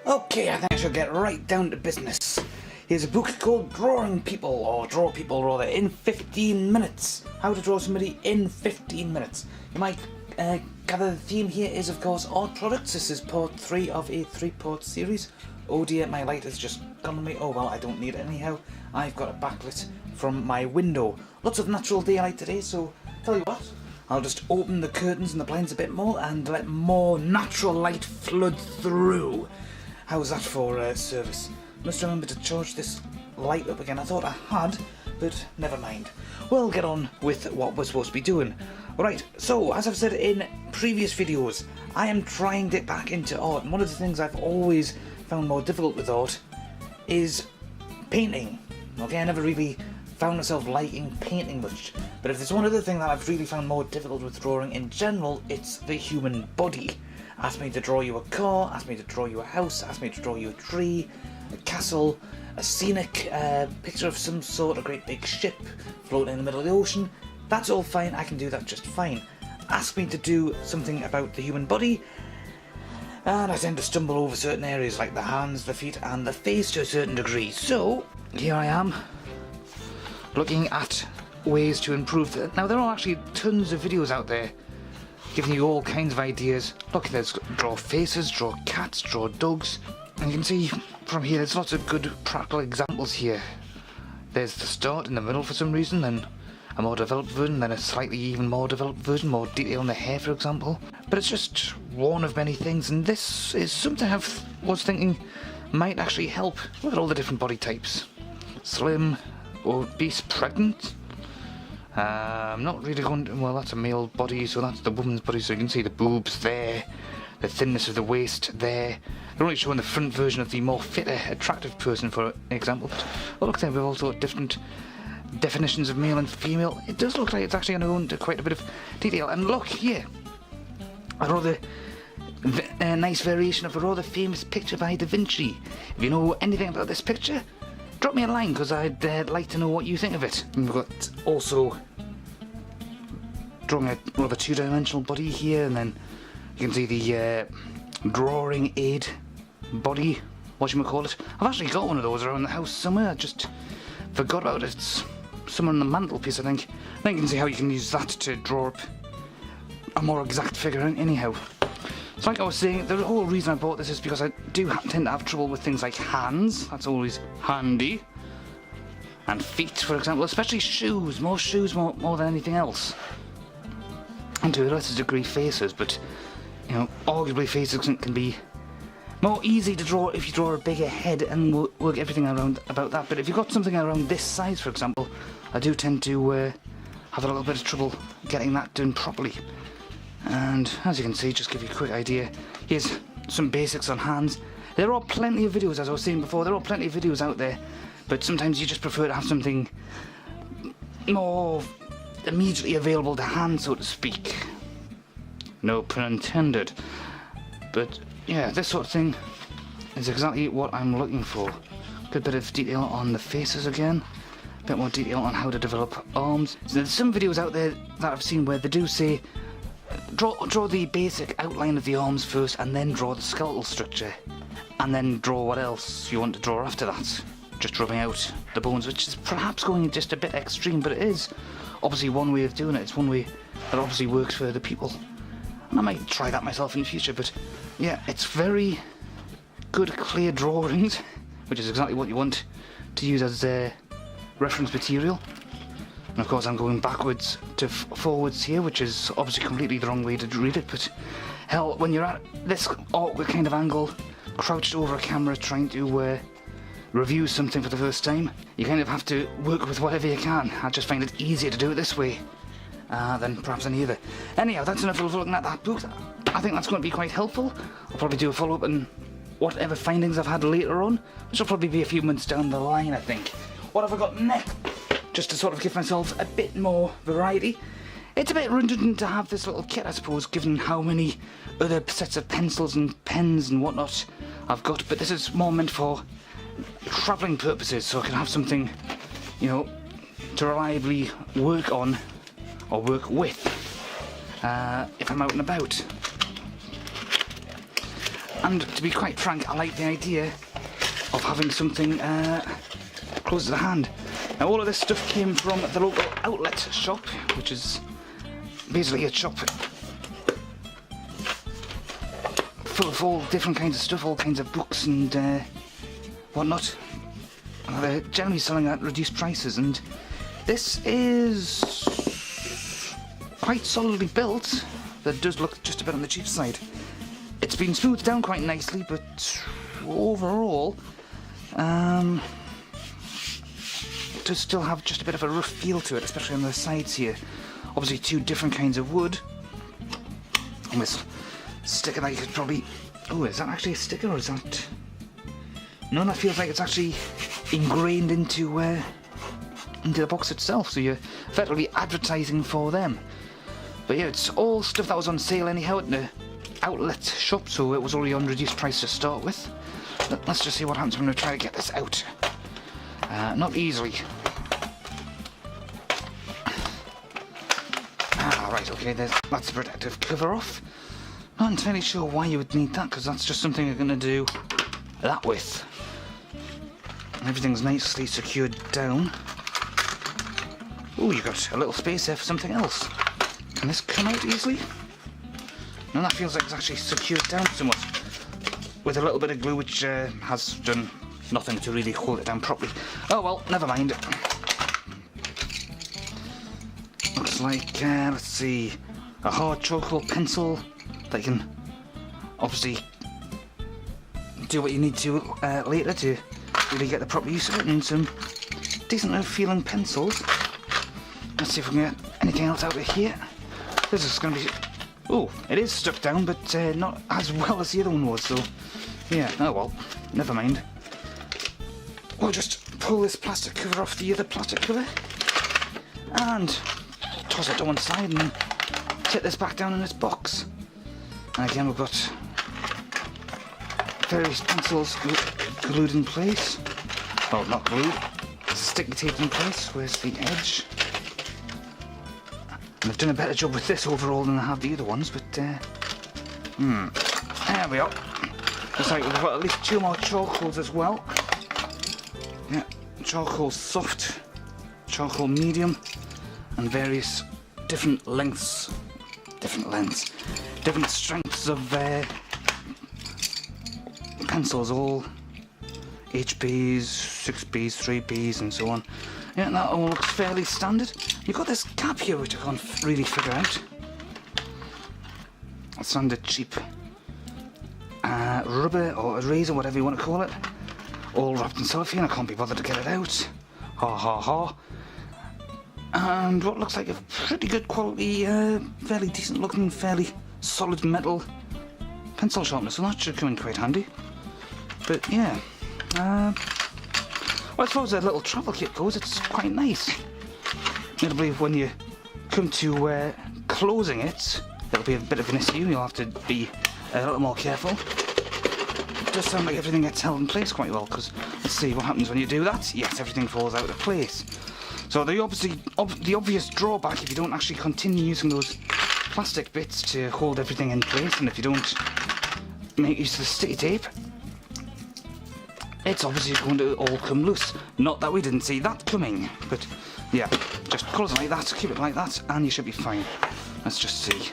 Okay, I think I should get right down to business. Here's a book called Drawing People, or Draw People rather, in 15 minutes. How to draw somebody in 15 minutes. You might gather the theme here is, of course, art products. This is part 3 of a 3-part series. Oh dear, my light has just gone on me. Oh well, I don't need it anyhow. I've got a backlit from my window. Lots of natural daylight today, so tell you what, I'll just open the curtains and the blinds a bit more and let more natural light flood through. How's that for service? Must remember to charge this light up again. I thought I had, but never mind. We'll get on with what we're supposed to be doing. Right, so as I've said in previous videos, I am trying to get back into art, and one of the things I've always found more difficult with art is painting. Okay, I never really found myself liking painting much, but if there's one other thing that I've really found more difficult with drawing in general, it's the human body. Ask me to draw you a car, ask me to draw you a house, ask me to draw you a tree, a castle, a scenic picture of some sort, a great big ship floating in the middle of the ocean. That's all fine, I can do that just fine. Ask me to do something about the human body, and I tend to stumble over certain areas like the hands, the feet and the face to a certain degree. So here I am, looking at ways to improve that. Now there are actually tons of videos out there giving you all kinds of ideas. Look, there's draw faces, draw cats, draw dogs, and you can see from here there's lots of good practical examples here. There's the start in the middle for some reason, then a more developed version, then a slightly even more developed version, more detail in the hair for example. But it's just one of many things, and this is something I was thinking might actually help. Look at all the different body types. Slim, obese, pregnant. I'm not really going to, well, that's a male body, so that's the woman's body, so you can see the boobs there, the thinness of the waist there. They're only showing the front version of the more fitter, attractive person, for example. But look there, we've also got different definitions of male and female. It does look like it's actually going to go into quite a bit of detail. And look here, a rather nice variation of a rather famous picture by Da Vinci. If you know anything about this picture, drop me a line, because I'd like to know what you think of it. And we've got also drawing a rather two-dimensional body here, and then you can see the drawing aid body, whatchamacallit. I've actually got one of those around the house somewhere. I just forgot about it. It's somewhere on the mantelpiece, I think. Then you can see how you can use that to draw up a more exact figure anyhow. So like I was saying, the whole reason I bought this is because I do tend to have trouble with things like hands. That's always handy. And feet, for example, especially shoes. More shoes more than anything else. And to a lesser degree faces, but you know, arguably faces can be more easy to draw if you draw a bigger head, and we'll work everything around about that. But if you've got something around this size, for example, I do tend to have a little bit of trouble getting that done properly. And as you can see, just give you a quick idea, here's some basics on hands. There are plenty of videos, as I was saying before, there are plenty of videos out there, but sometimes you just prefer to have something more immediately available to hand, so to speak. No pun intended. But yeah, this sort of thing is exactly what I'm looking for. Good bit of detail on the faces again, a bit more detail on how to develop arms. So there's some videos out there that I've seen where they do say draw the basic outline of the arms first, and then draw the skeletal structure, and then draw what else you want to draw after that. Just drawing out the bones, which is perhaps going just a bit extreme, but it is obviously one way of doing it. It's one way that obviously works for other people, and I might try that myself in the future. But yeah, it's very good clear drawings, which is exactly what you want to use as reference material. And of course I'm going backwards to forwards here, which is obviously completely the wrong way to read it, but hell, when you're at this awkward kind of angle, crouched over a camera trying to review something for the first time, you kind of have to work with whatever you can. I just find it easier to do it this way than perhaps any other. Anyhow, that's enough of looking at that book. I think that's going to be quite helpful. I'll probably do a follow-up on whatever findings I've had later on, which will probably be a few months down the line, I think. What have I got next? Just to sort of give myself a bit more variety. It's a bit redundant to have this little kit, I suppose, given how many other sets of pencils and pens and whatnot I've got, but this is more meant for travelling purposes, so I can have something, you know, to reliably work on or work with if I'm out and about. And to be quite frank, I like the idea of having something close to the hand. Now all of this stuff came from the local outlet shop, which is basically a shop full of all different kinds of stuff, all kinds of books and whatnot. They're generally selling at reduced prices, and this is quite solidly built. That does look just a bit on the cheap side. It's been smoothed down quite nicely, but overall it does still have just a bit of a rough feel to it, especially on the sides here. Obviously 2 different kinds of wood. And this sticker that you could probably... Oh, is that actually a sticker, or is that... No, that feels like it's actually ingrained into the box itself, so you're effectively advertising for them. But yeah, it's all stuff that was on sale anyhow at the outlet shop, so it was already on reduced price to start with. Let's just see what happens when we try to get this out. Not easily. Right, okay, that's the protective cover off. Not entirely sure why you would need that, because that's just something you're going to do that with. Everything's nicely secured down. Oh, you've got a little space there for something else. Can this come out easily? No, that feels like it's actually secured down somewhat. With a little bit of glue, which has done nothing to really hold it down properly. Oh well, never mind. Looks like, let's see, a hard charcoal pencil that you can obviously do what you need to later to really get the proper use of it, and some decent feeling pencils. Let's see if we can get anything else out of here. This is going to be... Oh, it is stuck down, but not as well as the other one was, so... Yeah, oh well, never mind. We'll just pull this plastic cover off the other plastic cover and toss it to one side and set this back down in its box. And again, we've got various pencils glued in place. Well, not glued, sticky taped in place. Where's the edge? And I've done a better job with this overall than I have the other ones, but there we are. Looks like we've got at least 2 more charcoals as well. Yeah, charcoal soft, charcoal medium, and various different lengths, different strengths of pencils, all HBs, 6Bs, 3Bs, and so on. Yeah, that all looks fairly standard. You've got this cap here which I can't really figure out. A standard cheap rubber or eraser, whatever you want to call it, all wrapped in cellophane. I can't be bothered to get it out. Ha ha ha. And what looks like a pretty good quality, fairly decent looking, fairly solid metal pencil sharpener, so that should come in quite handy. But yeah, well, as far as a little travel kit goes, it's quite nice. I believe when you come to closing it, it'll be a bit of an issue. You'll have to be a little more careful. It does sound like everything gets held in place quite well, because let's see what happens when you do that. Yes, everything falls out of place. So the obvious drawback, if you don't actually continue using those plastic bits to hold everything in place, and if you don't make use of the sticky tape, it's obviously going to all come loose. Not that we didn't see that coming, but yeah, just close it like that, keep it like that, and you should be fine. Let's just see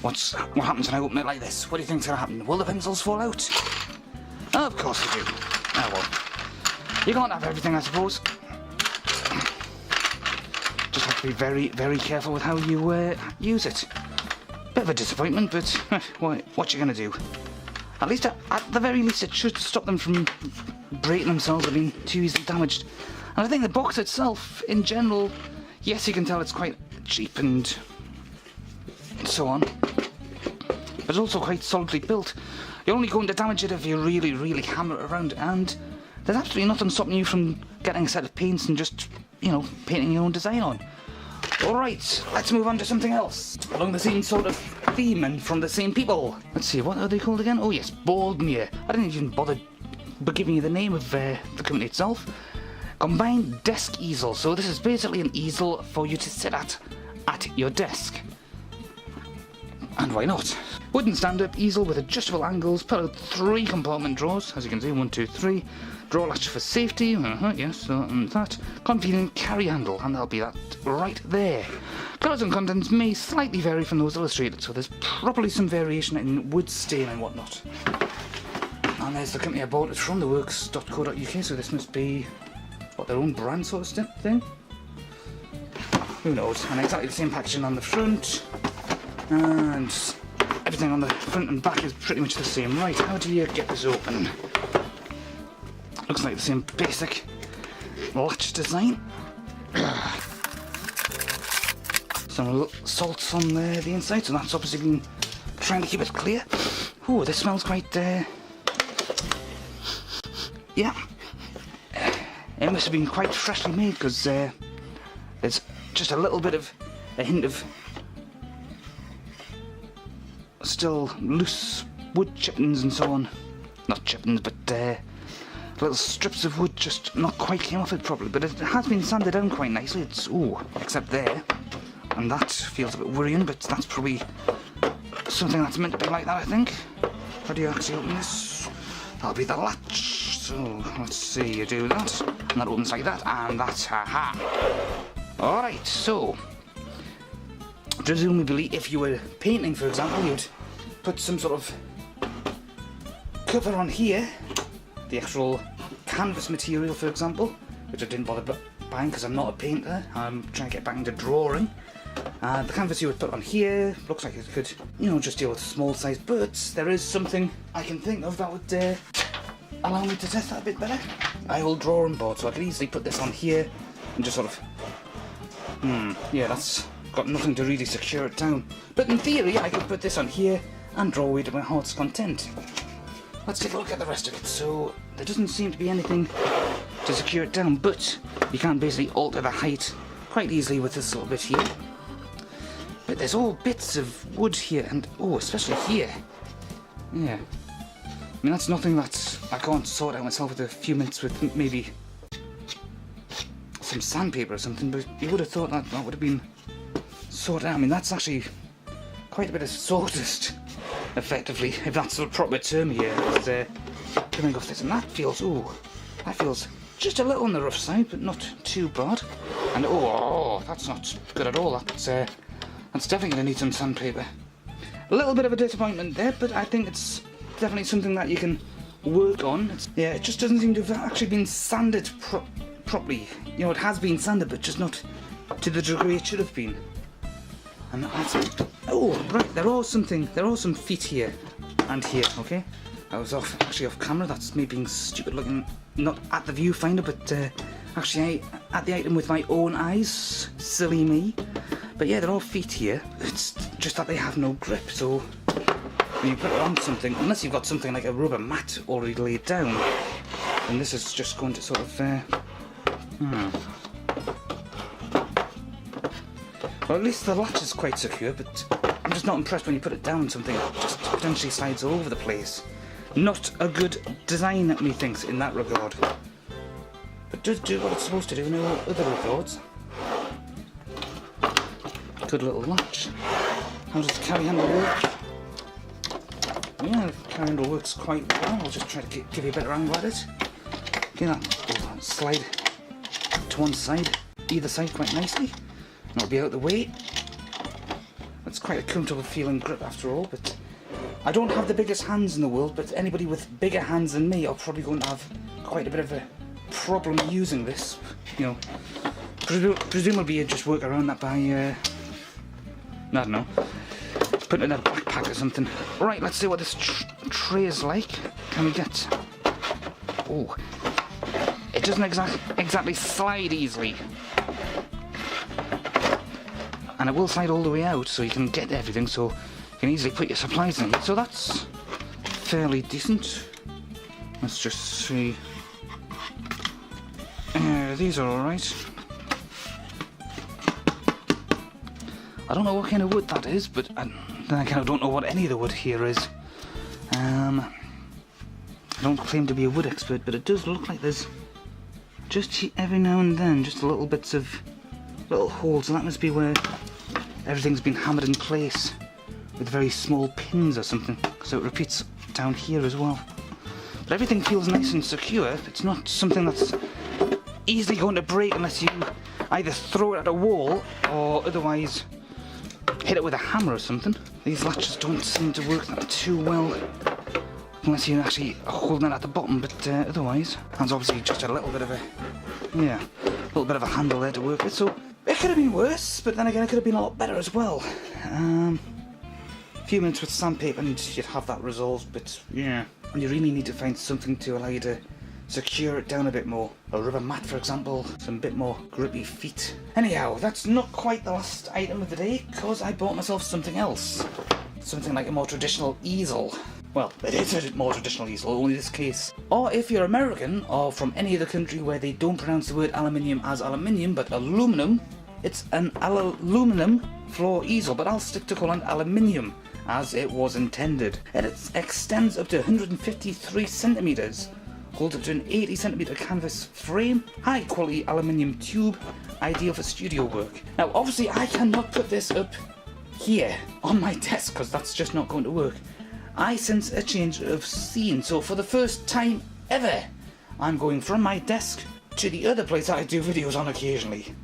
what happens when I open it like this. What do you think's going to happen? Will the pencils fall out? Oh, of course they do. Oh well. You can't have everything, I suppose. Just have to be very, very careful with how you use it. Bit of a disappointment, but what you going to do? At least, at the very least, it should stop them from breaking themselves or being too easily damaged. And I think the box itself, in general, yes, you can tell it's quite cheap and so on, but it's also quite solidly built. You're only going to damage it if you really, really hammer it around, and there's absolutely nothing stopping you from getting a set of paints and just, you know, painting your own design on. Alright, let's move on to something else. Along the same sort of theme and from the same people. Let's see, what are they called again? Oh yes, Baldmere. I didn't even bother giving you the name of the company itself. Combined desk easel. So this is basically an easel for you to sit at your desk. And why not? Wooden stand-up easel with adjustable angles, put out 3 compartment drawers, as you can see, 1, 2, 3. Drawer latch for safety, yes, that. Convenient carry handle, and that'll be that right there. Colours and contents may slightly vary from those illustrated, so there's probably some variation in wood stain and whatnot. And there's the company I bought it from, theworks.co.uk, so this must be, what, their own brand sort of thing? Who knows? And exactly the same packaging on the front, and everything on the front and back is pretty much the same. Right, how do you get this open? Looks like the same basic latch design. Some little salts on the inside, so that's obviously been trying to keep it clear. Ooh, this smells quite, yeah. It must have been quite freshly made, because there's just a little bit of a hint of still loose wood chippings and so on. Not chippings, but little strips of wood just not quite came off it properly, but it has been sanded down quite nicely. It's, ooh, except there. And that feels a bit worrying, but that's probably something that's meant to be like that, I think. How do you actually open this? That'll be the latch. So, let's see, you do that, and that opens like that, and that's haha. Alright, so, presumably if you were painting, for example, you'd put some sort of cover on here, the actual canvas material, for example, which I didn't bother buying because I'm not a painter. I'm trying to get back into drawing. The canvas you would put on here looks like it could, you know, just deal with small size birds. There is something I can think of that would allow me to test that a bit better. I hold drawing board, so I could easily put this on here and just sort of, yeah, that's got nothing to really secure it down. But in theory, I could put this on here and draw away to my heart's content. Let's take a look at the rest of it. So there doesn't seem to be anything to secure it down, but you can basically alter the height quite easily with this little bit here. But there's all bits of wood here, and oh, especially here. Yeah. I mean, that's nothing that I can't sort out myself with a few minutes with maybe some sandpaper or something, but you would have thought that that would have been sorted out. I mean, that's actually quite a bit of sawdust, effectively, if that's the proper term here, is coming off this. And that feels, ooh, that feels just a little on the rough side, but not too bad. And oh, that's not good at all. That's definitely going to need some sandpaper. A little bit of a disappointment there, but I think it's definitely something that you can work on. Yeah, it just doesn't seem to have actually been sanded properly. You know, it has been sanded, but just not to the degree it should have been. And that's, oh, right, there are some feet here and here, okay? I was actually off camera, that's me being stupid looking, not at the viewfinder, but actually at the item with my own eyes, silly me. But yeah, there are feet here, it's just that they have no grip, so when you put it on something, unless you've got something like a rubber mat already laid down, then this is just going to sort of, well, at least the latch is quite secure, but I'm just not impressed when you put it down on something that just potentially slides all over the place. Not a good design, methinks, in that regard. But does do what it's supposed to do in all other regards. Good little latch. How does the carry handle work? Yeah, the carry handle works quite well. I'll just try to give you a better angle at it. Okay, that will slide to one side, either side quite nicely. And it'll be out of the way. That's quite a comfortable feeling grip after all, but I don't have the biggest hands in the world, but anybody with bigger hands than me are probably going to have quite a bit of a problem using this. You know, presumably you just work around that by, I don't know, put it in a backpack or something. Right, let's see what this tray is like. Can we get... Oh, it doesn't exactly slide easily. And it will slide all the way out, so you can get everything, so you can easily put your supplies in. So that's fairly decent. Let's just see. These are alright. I don't know what kind of wood that is, but then I kind of don't know what any of the wood here is. I don't claim to be a wood expert, but it does look like there's just every now and then just little bits of little holes, and that must be where everything's been hammered in place with very small pins or something, so it repeats down here as well. But everything feels nice and secure. It's not something that's easily going to break unless you either throw it at a wall or otherwise hit it with a hammer or something. These latches don't seem to work that too well unless you're actually holding it at the bottom, but otherwise, there's obviously just a little bit of a handle there to work with, so it could have been worse, but then again it could have been a lot better as well. A few minutes with sandpaper and you'd have that resolved, but yeah. And you really need to find something to allow you to secure it down a bit more. A rubber mat, for example, some bit more grippy feet. Anyhow, that's not quite the last item of the day, because I bought myself something else. Something like a more traditional easel. Well, it is a more traditional easel, only this case. Or if you're American, or from any other country where they don't pronounce the word aluminium as aluminium, but aluminum, it's an aluminum floor easel, but I'll stick to calling it aluminium, as it was intended. And it extends up to 153 centimeters, holds up to an 80 centimeter canvas frame, high quality aluminium tube, ideal for studio work. Now obviously I cannot put this up here on my desk, because that's just not going to work. I sense a change of scene, so for the first time ever, I'm going from my desk to the other place I do videos on occasionally.